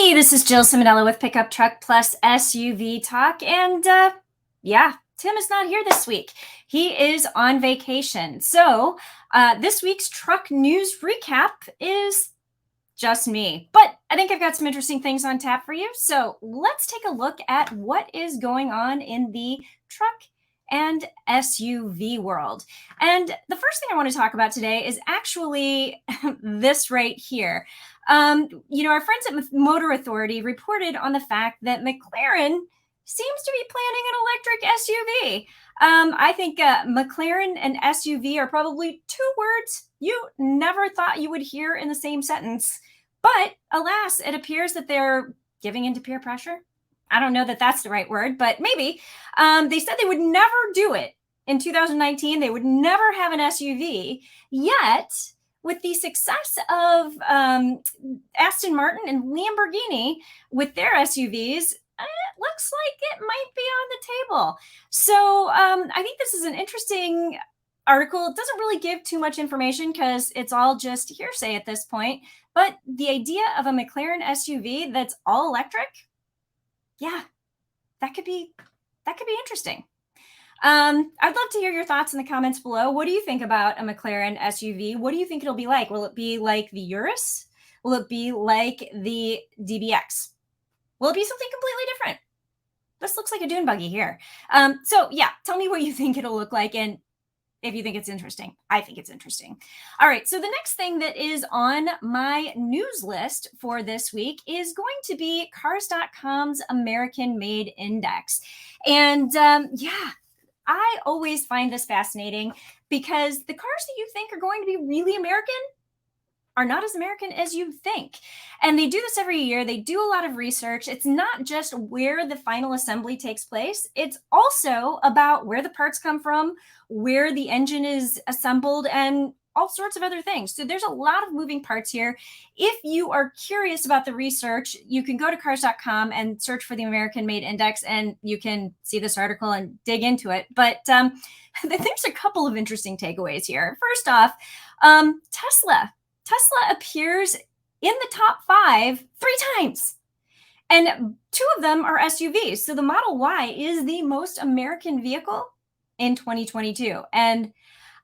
Hey, this is Jill Ciminillo with Pickup Truck Plus SUV Talk. And yeah, Tim is not here this week. He is on vacation. So this week's truck news recap is just me. But I think I've got some interesting things on tap for you. So let's take a look at what is going on in the truck and SUV world. And the first thing I want to talk about today is actually this right here. Our friends at Motor Authority reported on the fact that McLaren seems to be planning an electric SUV. I think McLaren and SUV are probably two words you never thought you would hear in the same sentence. But alas, it appears that they're giving into peer pressure. I don't know that that's the right word, but maybe. They said they would never do it in 2019. They would never have an SUV. Yet, with the success of Aston Martin and Lamborghini with their SUVs, it looks like it might be on the table. So I think this is an interesting article. It doesn't really give too much information because it's all just hearsay at this point. But the idea of a McLaren SUV that's all electric, yeah, that could be interesting. I'd love to hear your thoughts in the comments below. What do you think about a McLaren SUV? What do you think it'll be like? Will it be like the Urus? Will it be like the DBX? Will it be something completely different? This looks like a dune buggy here. So yeah, tell me what you think it'll look like and if you think it's interesting. I think it's interesting. All right, so the next thing that is on my news list for this week is going to be Cars.com's American Made Index. And yeah, I always find this fascinating because the cars that you think are going to be really American are not as American as you think. And they do this every year. They do a lot of research. It's not just where the final assembly takes place. It's also about where the parts come from, where the engine is assembled, and all sorts of other things. So there's a lot of moving parts here. If you are curious about the research, you can go to cars.com and search for the American Made Index, and you can see this article and dig into it. But there's a couple of interesting takeaways here. First off, Tesla appears in the top 5 3 times, and 2 of them are SUVs. So the Model Y is the most American vehicle in 2022. And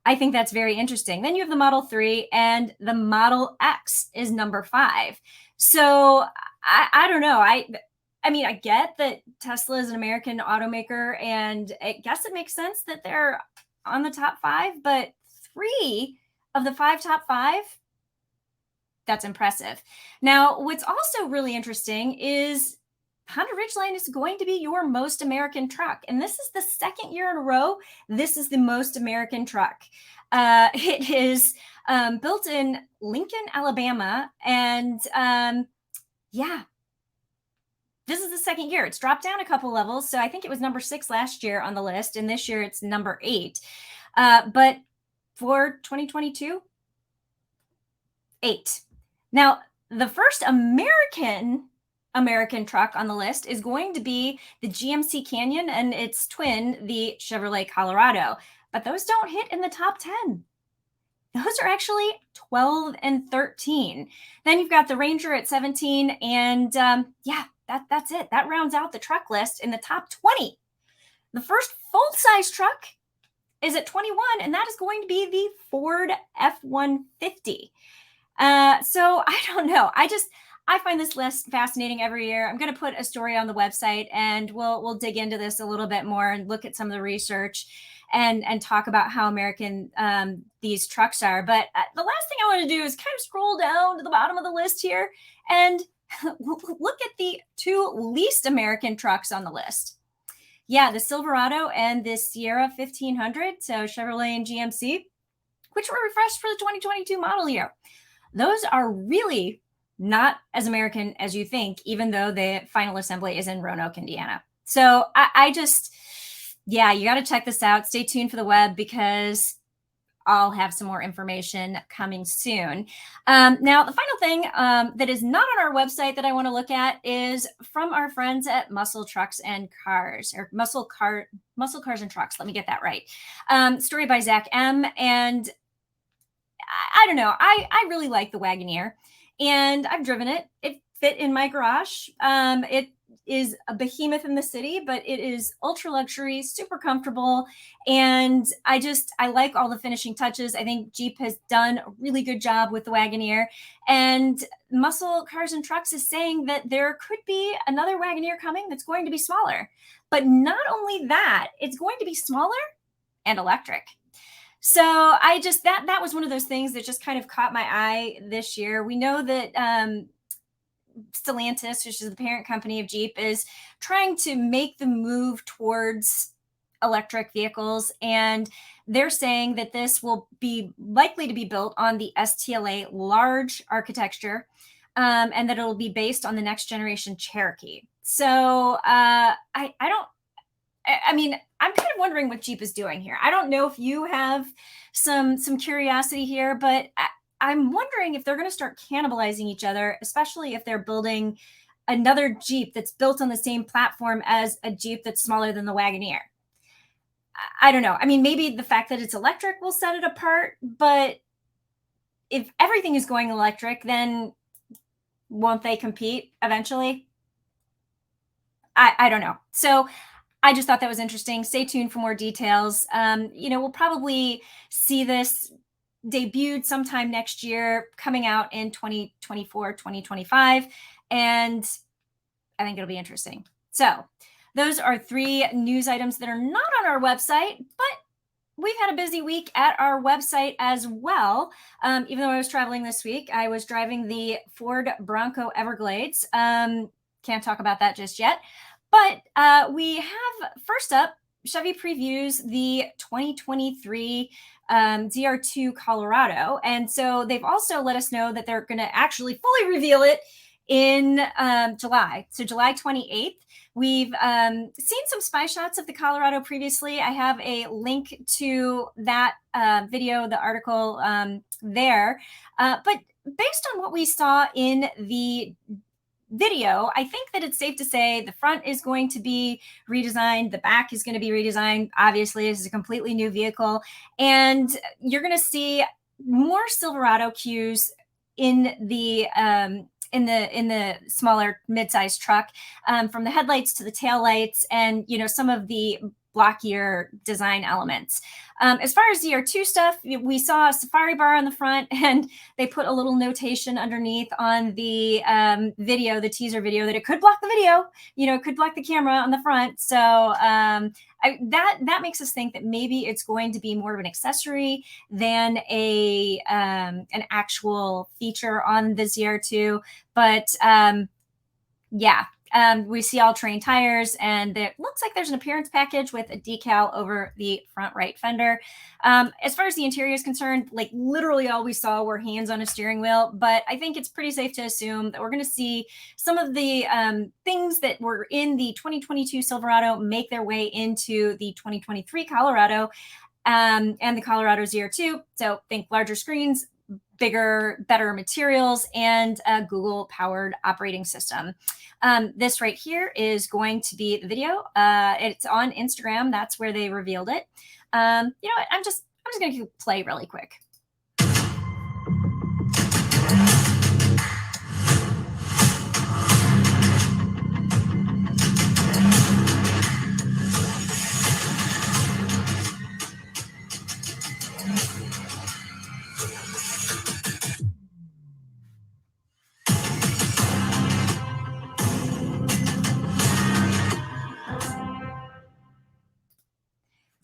I think that's very interesting. Then you have the Model 3 and the Model X is number 5. So I don't know. I mean, I get that Tesla is an American automaker, and I guess it makes sense that they're on the top 5, but 3 of the top 5, that's impressive. Now, what's also really interesting is Honda Ridgeline is going to be your most American truck. And this is the second year in a row. This is the most American truck. It is built in Lincoln, Alabama. And yeah, this is the second year. It's dropped down a couple levels. So I think it was number 6 last year on the list. And this year it's number 8. But for 2022, 8. Now, the first American truck on the list is going to be the GMC Canyon and its twin, the Chevrolet Colorado. But those don't hit in the top 10. Those are actually 12 and 13. Then you've got the Ranger at 17. And yeah, that's it. That rounds out the truck list in the top 20. The first full-size truck is at 21, and that is going to be the Ford F-150. So I don't know. I find this list fascinating every year. I'm going to put a story on the website, and we'll dig into this a little bit more and look at some of the research and talk about how American these trucks are. But the last thing I want to do is kind of scroll down to the bottom of the list here and look at the 2 least American trucks on the list. Yeah, the Silverado and the Sierra 1500, so Chevrolet and GMC, which were refreshed for the 2022 model year. Those are really not as American as you think, even though the final assembly is in Roanoke, Indiana. So yeah, you got to check this out. Stay tuned for the web because I'll have some more information coming soon. Now, the final thing that is not on our website that I want to look at is from our friends at Muscle Trucks and Cars, or Muscle Cars and Trucks. Let me get that right. Story by Zach M. And I don't know. I really like the Wagoneer, and I've driven it. It fit in my garage. It is a behemoth in the city, but it is ultra luxury, super comfortable. And I like all the finishing touches. I think Jeep has done a really good job with the Wagoneer. And Muscle Cars and Trucks is saying that there could be another Wagoneer coming that's going to be smaller. But not only that, it's going to be smaller and electric. So that was one of those things that just kind of caught my eye this year. We know that Stellantis, which is the parent company of Jeep, is trying to make the move towards electric vehicles. And they're saying that this will be likely to be built on the STLA large architecture, and that it'll be based on the next generation Cherokee. So I mean, I'm kind of wondering what Jeep is doing here. I don't know if you have some curiosity here, but I'm wondering if they're going to start cannibalizing each other, especially if they're building another Jeep that's built on the same platform as a Jeep that's smaller than the Wagoneer. I don't know. I mean, maybe the fact that it's electric will set it apart, but if everything is going electric, then won't they compete eventually? I don't know. So I just thought that was interesting. Stay tuned for more details. We'll probably see this debuted sometime next year, coming out in 2024, 2025. And I think it'll be interesting. So those are 3 news items that are not on our website, but we've had a busy week at our website as well. Even though I was traveling this week, I was driving the Ford Bronco Everglades. Can't talk about that just yet. But we have, first up, Chevy previews the 2023 ZR2 Colorado. And so they've also let us know that they're going to actually fully reveal it in July. So July 28th. We've seen some spy shots of the Colorado previously. I have a link to that video, the article there. But based on what we saw in the video, I think that it's safe to say the front is going to be redesigned. The back is going to be redesigned. Obviously, this is a completely new vehicle. And you're going to see more Silverado cues in the smaller mid-sized truck, from the headlights to the taillights, and some of the blockier design elements. As far as ZR2 stuff, we saw a safari bar on the front, and they put a little notation underneath on the video, the teaser video, that it could block the video, it could block the camera on the front. So that makes us think that maybe it's going to be more of an accessory than an actual feature on the ZR2. But yeah. We see all-terrain tires, and it looks like there's an appearance package with a decal over the front right fender. As far as the interior is concerned, like literally all we saw were hands on a steering wheel, but I think it's pretty safe to assume that we're going to see some of the things that were in the 2022 Silverado make their way into the 2023 Colorado and the Colorado ZR2. So think larger screens, bigger, better materials, and a Google-powered operating system. This right here is going to be the video. It's on Instagram. That's where they revealed it. You know what? I'm just going to play really quick.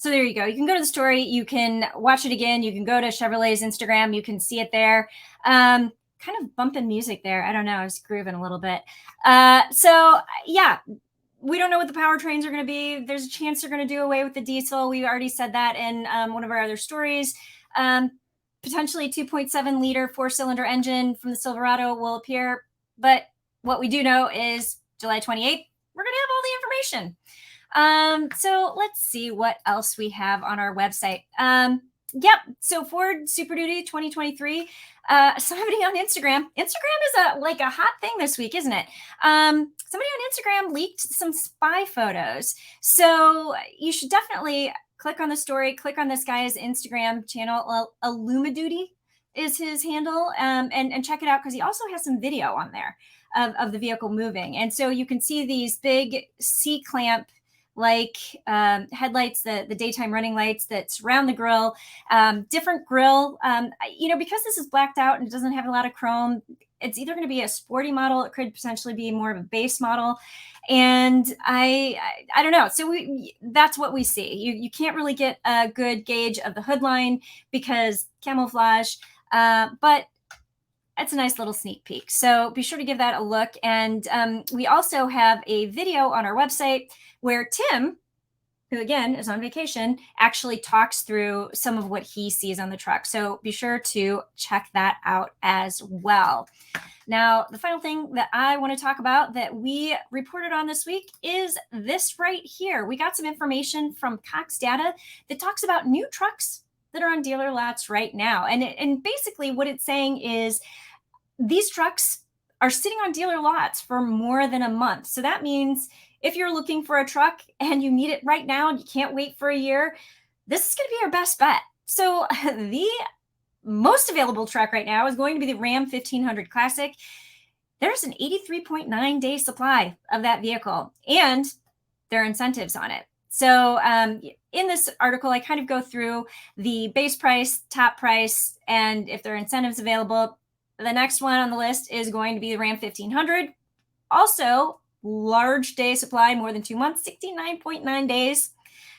So there you go. You can go to the story. You can watch it again. You can go to Chevrolet's Instagram. You can see it there. Kind of bumping music there. I don't know. I was grooving a little bit. So yeah, we don't know what the powertrains are going to be. There's a chance they're going to do away with the diesel. We already said that in one of our other stories. Potentially 2.7 liter 4-cylinder engine from the Silverado will appear. But what we do know is July 28th, we're going to have all the information. So let's see what else we have on our website. Yep. So Ford Super Duty 2023, somebody on Instagram is a hot thing this week, isn't it? Somebody on Instagram leaked some spy photos. So you should definitely click on the story, click on this guy's Instagram channel, Illumiduty. is his handle, and check it out because he also has some video on there of the vehicle moving. And so you can see these big C-clamp like headlights, the daytime running lights that surround the grill, different grill. Because this is blacked out and it doesn't have a lot of chrome, it's either going to be a sporty model. It could potentially be more of a base model. And I don't know. So that's what we see. You can't really get a good gauge of the hood line because camouflage, but it's a nice little sneak peek. So be sure to give that a look. And we also have a video on our website where Tim, who again is on vacation, actually talks through some of what he sees on the truck. So be sure to check that out as well. Now, the final thing that I want to talk about that we reported on this week is this right here. We got some information from Cox Data that talks about new trucks that are on dealer lots right now. And basically what it's saying is these trucks are sitting on dealer lots for more than a month. So that means if you're looking for a truck and you need it right now and you can't wait for a year, this is going to be your best bet. So the most available truck right now is going to be the Ram 1500 Classic. There's an 83.9 day supply of that vehicle, and there are incentives on it. So in this article, I kind of go through the base price, top price, and if there are incentives available. The next one on the list is going to be the Ram 1500. Also, large day supply, more than 2 months, 69.9 days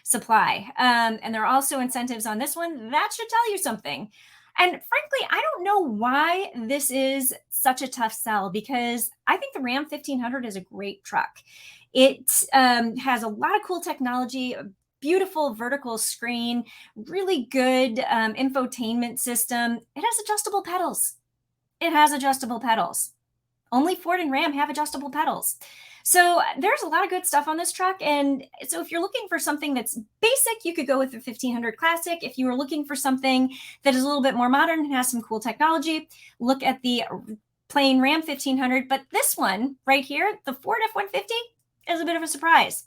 supply. And there are also incentives on this one. That should tell you something. And frankly, I don't know why this is such a tough sell, because I think the Ram 1500 is a great truck. It has a lot of cool technology, a beautiful vertical screen, really good infotainment system. It has adjustable pedals. Only Ford and Ram have adjustable pedals. So there's a lot of good stuff on this truck. And so if you're looking for something that's basic, you could go with the 1500 Classic. If you were looking for something that is a little bit more modern and has some cool technology, look at the plain Ram 1500. But this one right here, the Ford F-150, is a bit of a surprise.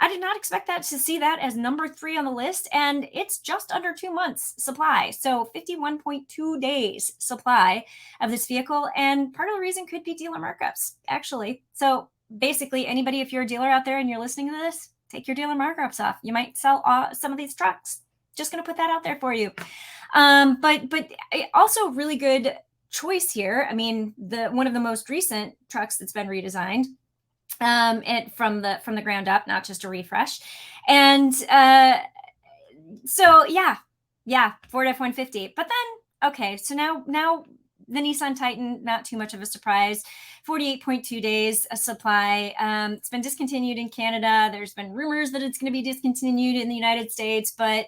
I did not expect to see that as number 3 on the list, and it's just under 2 months supply. So 51.2 days supply of this vehicle. And part of the reason could be dealer markups, actually. So basically, anybody, if you're a dealer out there and you're listening to this, take your dealer markups off. You might sell some of these trucks. Just going to put that out there for you. But also really good choice here. I mean, one of the most recent trucks that's been redesigned from the ground up, not just a refresh. And so yeah, Ford F-150. But then, okay, so now the Nissan Titan, not too much of a surprise. 48.2 days of supply. It's been discontinued in Canada. There's been rumors that it's going to be discontinued in the United States, but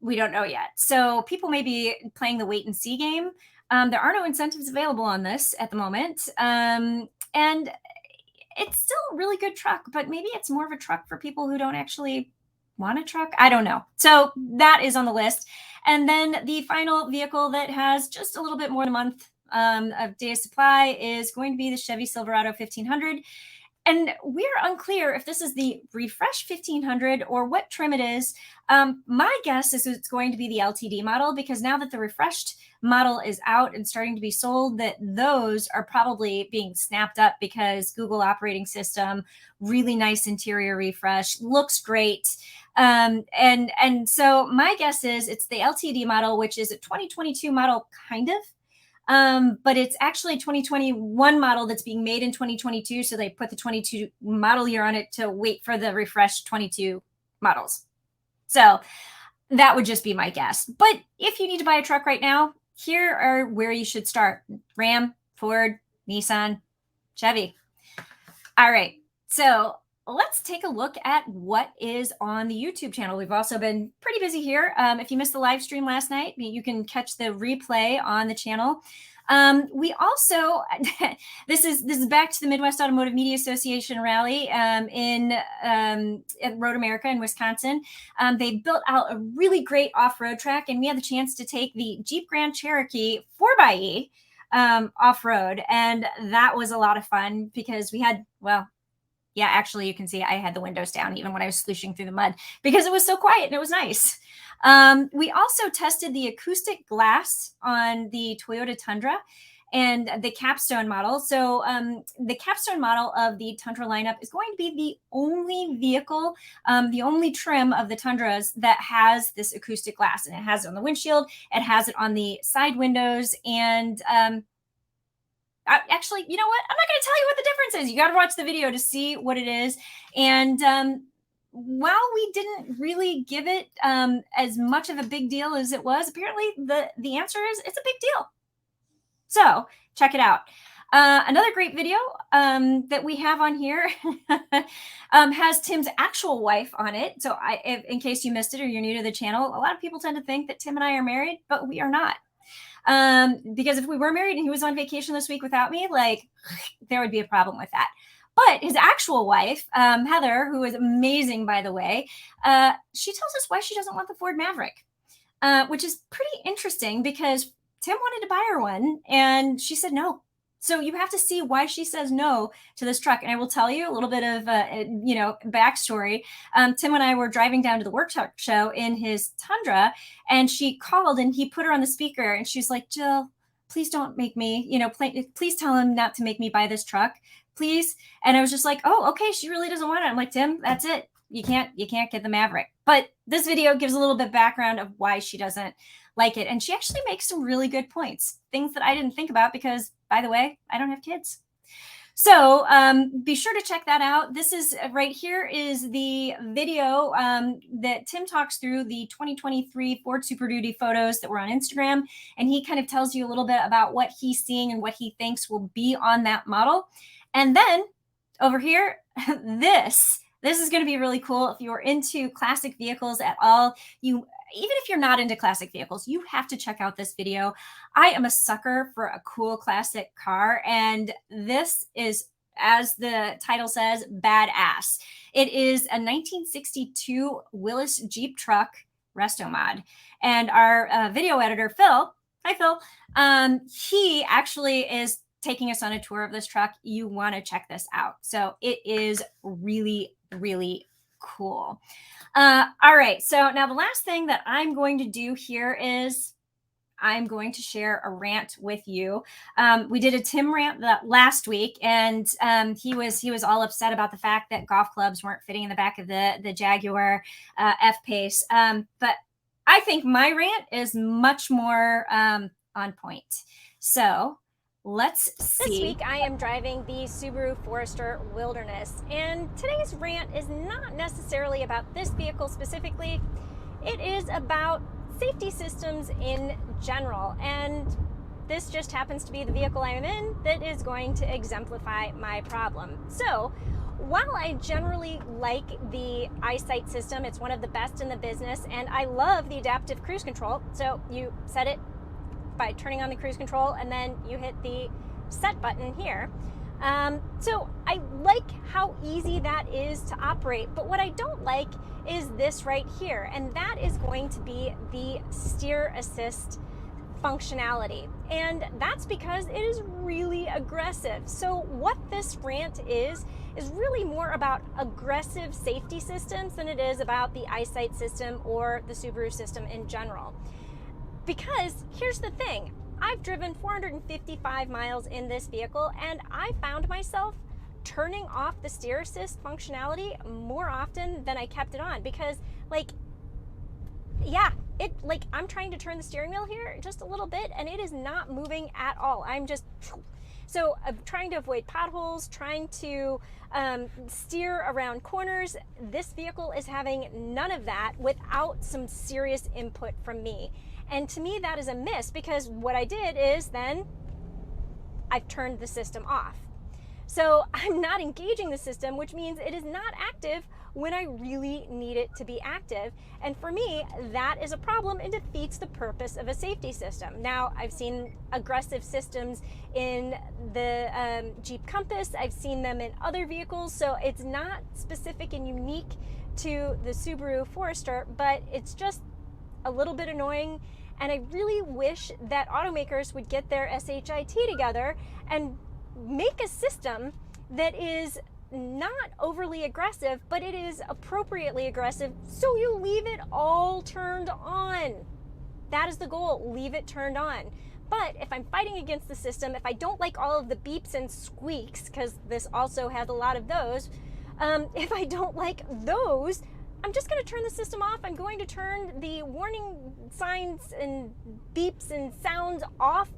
we don't know yet. So people may be playing the wait and see game. There are no incentives available on this at the moment. And it's still a really good truck, but maybe it's more of a truck for people who don't actually want a truck. I don't know. So that is on the list. And then the final vehicle that has just a little bit more than a month of day supply is going to be the Chevy Silverado 1500. And we're unclear if this is the refresh 1500 or what trim it is. My guess is it's going to be the LTD model, because now that the refreshed model is out and starting to be sold, that those are probably being snapped up because Google operating system, really nice interior refresh, looks great. And so my guess is it's the LTD model, which is a 2022 model, kind of. But it's actually a 2021 model that's being made in 2022. So they put the 22 model year on it to wait for the refreshed 22 models. So that would just be my guess. But if you need to buy a truck right now, here are where you should start: Ram, Ford, Nissan, Chevy. All right. So let's take a look at what is on the YouTube channel. We've also been pretty busy here. If you missed the live stream last night, you can catch the replay on the channel. We also, this is back to the Midwest Automotive Media Association rally at Road America in Wisconsin. They built out a really great off-road track, and we had the chance to take the Jeep Grand Cherokee 4xe off-road. And that was a lot of fun because we had, well, Yeah, actually, you can see I had the windows down even when I was slushing through the mud because it was so quiet and it was nice. We also tested the acoustic glass on the Toyota Tundra and the capstone model. So the capstone model of the Tundra lineup is going to be the only vehicle, the only trim of the Tundras that has this acoustic glass, and it has it on the windshield, it has it on the side windows, and actually, you know what? I'm not going to tell you what the difference is. You got to watch the video to see what it is. And while we didn't really give it as much of a big deal as it was, apparently the answer is it's a big deal. So check it out. Another great video that we have on here has Tim's actual wife on it. So in case you missed it or you're new to the channel, a lot of people tend to think that Tim and I are married, but we are not. Because if we were married and he was on vacation this week without me, like there would be a problem with that. But his actual wife, Heather, who is amazing, by the way, she tells us why she doesn't want the Ford Maverick, which is pretty interesting because Tim wanted to buy her one and she said no. So you have to see why she says no to this truck. And I will tell you a little bit of, backstory. Tim and I were driving down to the work truck show in his Tundra, and she called and he put her on the speaker and she's like, Jill, please don't make me, please tell him not to make me buy this truck, please. And I was just like, oh, okay. She really doesn't want it. I'm like, Tim, that's it. You can't get the Maverick. But this video gives a little bit of background of why she doesn't like it. And she actually makes some really good points, things that I didn't think about because, by the way, I don't have kids. So be sure to check that out. This is right here is the video that Tim talks through the 2023 Ford Super Duty photos that were on Instagram. And he kind of tells you a little bit about what he's seeing and what he thinks will be on that model. And then over here, this is going to be really cool. If you're into classic vehicles at all, even if you're not into classic vehicles, you have to check out this video. I am a sucker for a cool classic car, and this is, as the title says, badass. It is a 1962 Willys Jeep truck resto mod, and our video editor, Phil, hi Phil, he actually is taking us on a tour of this truck. You want to check this out. So it is really, really cool. All right. So now the last thing that I'm going to do here is I'm going to share a rant with you. We did a Tim rant last week, and he was all upset about the fact that golf clubs weren't fitting in the back of the Jaguar F-Pace. But I think my rant is much more on point. So let's see. This week I am driving the Subaru Forester Wilderness, and today's rant is not necessarily about this vehicle specifically. It is about safety systems in general, and this just happens to be the vehicle I'm in that is going to exemplify my problem. So while I generally like the eyesight system, it's one of the best in the business, and I love the adaptive cruise control. So you set it by turning on the cruise control, and then you hit the set button here. So I like how easy that is to operate, but what I don't like is this right here, and that is going to be the steer assist functionality, and that's because it is really aggressive. So what this rant is really more about aggressive safety systems than it is about the eyesight system or the Subaru system in general. Because here's the thing, I've driven 455 miles in this vehicle, and I found myself turning off the steer assist functionality more often than I kept it on, because I'm trying to turn the steering wheel here just a little bit and it is not moving at all. I'm trying to avoid potholes, trying to steer around corners. This vehicle is having none of that without some serious input from me. And to me, that is a miss, because what I did is then I've turned the system off. So I'm not engaging the system, which means it is not active when I really need it to be active. And for me, that is a problem and defeats the purpose of a safety system. Now, I've seen aggressive systems in the Jeep Compass. I've seen them in other vehicles. So it's not specific and unique to the Subaru Forester, but it's just a little bit annoying. And I really wish that automakers would get their SHIT together and make a system that is not overly aggressive, but it is appropriately aggressive, so you leave it all turned on. That is the goal, leave it turned on. But if I'm fighting against the system, if I don't like all of the beeps and squeaks, because this also has a lot of those, if I don't like those, I'm just going to turn the system off. I'm going to turn the warning signs and beeps and sounds off.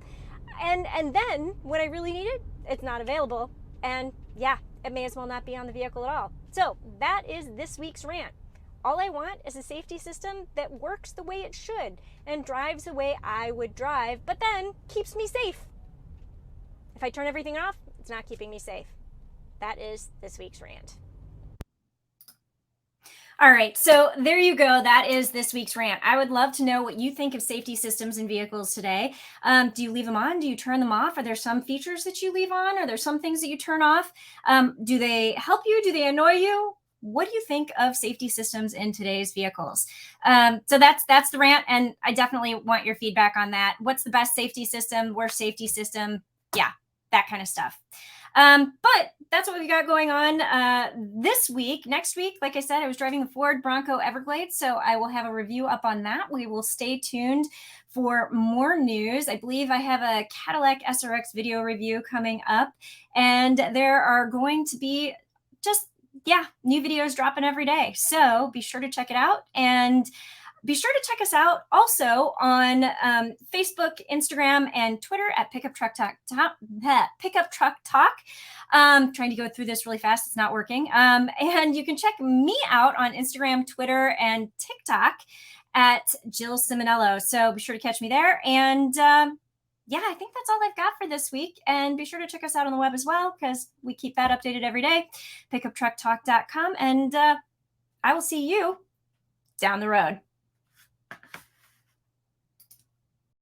And then when I really need it, it's not available. And yeah, it may as well not be on the vehicle at all. So that is this week's rant. All I want is a safety system that works the way it should and drives the way I would drive, but then keeps me safe. If I turn everything off, it's not keeping me safe. That is this week's rant. All right, so there you go. That is this week's rant. I would love to know what you think of safety systems in vehicles today. Do you leave them on? Do you turn them off? Are there some features that you leave on? Are there some things that you turn off? Do they help you? Do they annoy you? What do you think of safety systems in today's vehicles? So that's the rant, and I definitely want your feedback on that. What's the best safety system? Worst safety system? Yeah, that kind of stuff. But that's what we got going on this week. Next week, like I said, I was driving the Ford Bronco Everglades, so I will have a review up on that. We will stay tuned for more news. I believe I have a Cadillac SRX video review coming up, and there are going to be just new videos dropping every day. So be sure to check it out, and be sure to check us out also on Facebook, Instagram, and Twitter at Pickup Truck Talk. Pickup Truck Talk. Trying to go through this really fast. It's not working. And you can check me out on Instagram, Twitter, and TikTok at Jill Ciminillo. So be sure to catch me there. And I think that's all I've got for this week. And be sure to check us out on the web as well, because we keep that updated every day. PickupTruckTalk.com. And I will see you down the road.